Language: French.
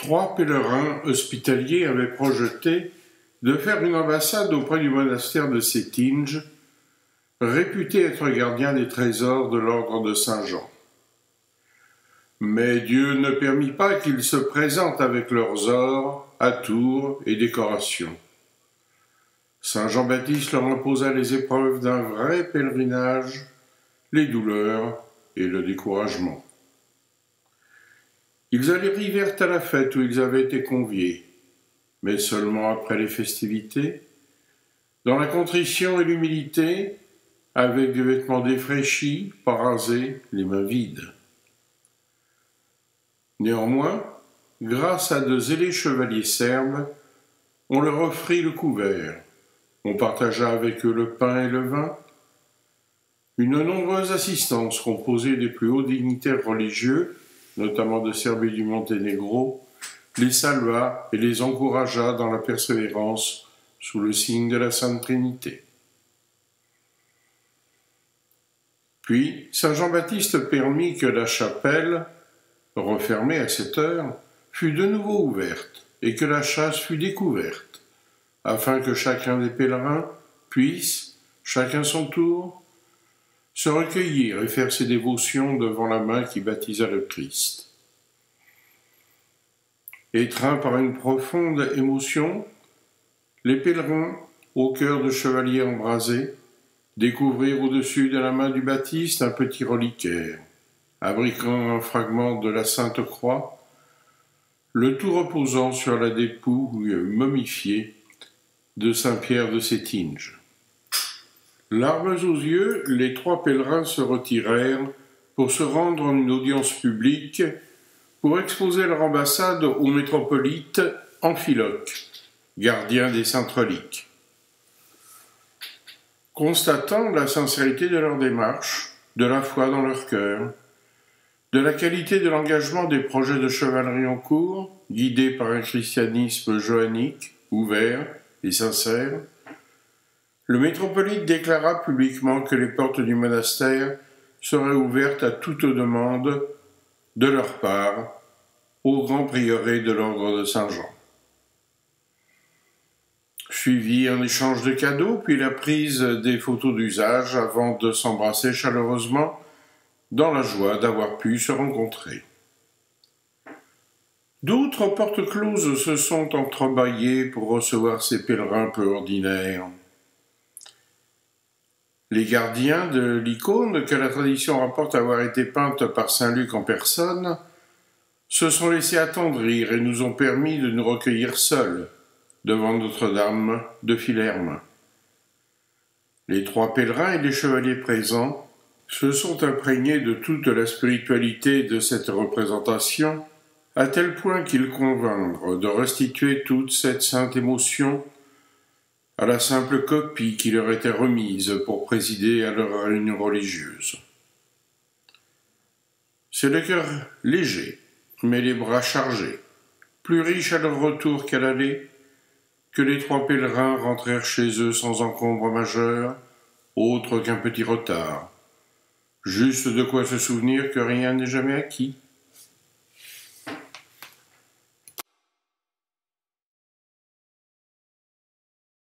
Trois pèlerins hospitaliers avaient projeté de faire une ambassade auprès du monastère de Cetinje, réputé être gardien des trésors de l'ordre de Saint-Jean. Mais Dieu ne permit pas qu'ils se présentent avec leurs ors, atours et décorations. Saint Jean-Baptiste leur imposa les épreuves d'un vrai pèlerinage, les douleurs et le découragement. Ils arrivèrent à la fête où ils avaient été conviés, mais seulement après les festivités, dans la contrition et l'humilité, avec des vêtements défraîchis, pas rasés, les mains vides. Néanmoins, grâce à de zélés chevaliers serbes, on leur offrit le couvert, on partagea avec eux le pain et le vin. Une nombreuse assistance composée des plus hauts dignitaires religieux, notamment de Serbie du Monténégro, les salua et les encouragea dans la persévérance sous le signe de la Sainte Trinité. Puis, saint Jean-Baptiste permit que la chapelle, refermée à cette heure, fût de nouveau ouverte et que la chasse fût découverte, afin que chacun des pèlerins puisse, chacun son tour, se recueillir et faire ses dévotions devant la main qui baptisa le Christ. Étreints par une profonde émotion, les pèlerins, au cœur de chevaliers embrasés, découvrirent au-dessus de la main du Baptiste un petit reliquaire, abriquant un fragment de la Sainte Croix, le tout reposant sur la dépouille momifiée de saint Pierre de Cetinje. Larmes aux yeux, les trois pèlerins se retirèrent pour se rendre en une audience publique pour exposer leur ambassade au métropolite Amphiloque, gardien des saintes reliques. Constatant la sincérité de leur démarche, de la foi dans leur cœur, de la qualité de l'engagement des projets de chevalerie en cours, guidés par un christianisme joannique, ouvert et sincère, le métropolite déclara publiquement que les portes du monastère seraient ouvertes à toute demande de leur part au grand prieuré de l'ordre de Saint-Jean. Suivit un échange de cadeaux, puis la prise des photos d'usage avant de s'embrasser chaleureusement dans la joie d'avoir pu se rencontrer. D'autres portes closes se sont entrebâillées pour recevoir ces pèlerins peu ordinaires. Les gardiens de l'icône, que la tradition rapporte avoir été peinte par saint Luc en personne, se sont laissés attendrir et nous ont permis de nous recueillir seuls devant Notre-Dame de Filerme. Les trois pèlerins et les chevaliers présents se sont imprégnés de toute la spiritualité de cette représentation, à tel point qu'ils convinrent de restituer toute cette sainte émotion à la simple copie qui leur était remise pour présider à leur réunion religieuse. C'est le cœur léger, mais les bras chargés, plus riches à leur retour qu'à l'aller, que les trois pèlerins rentrèrent chez eux sans encombre majeur, autre qu'un petit retard, juste de quoi se souvenir que rien n'est jamais acquis.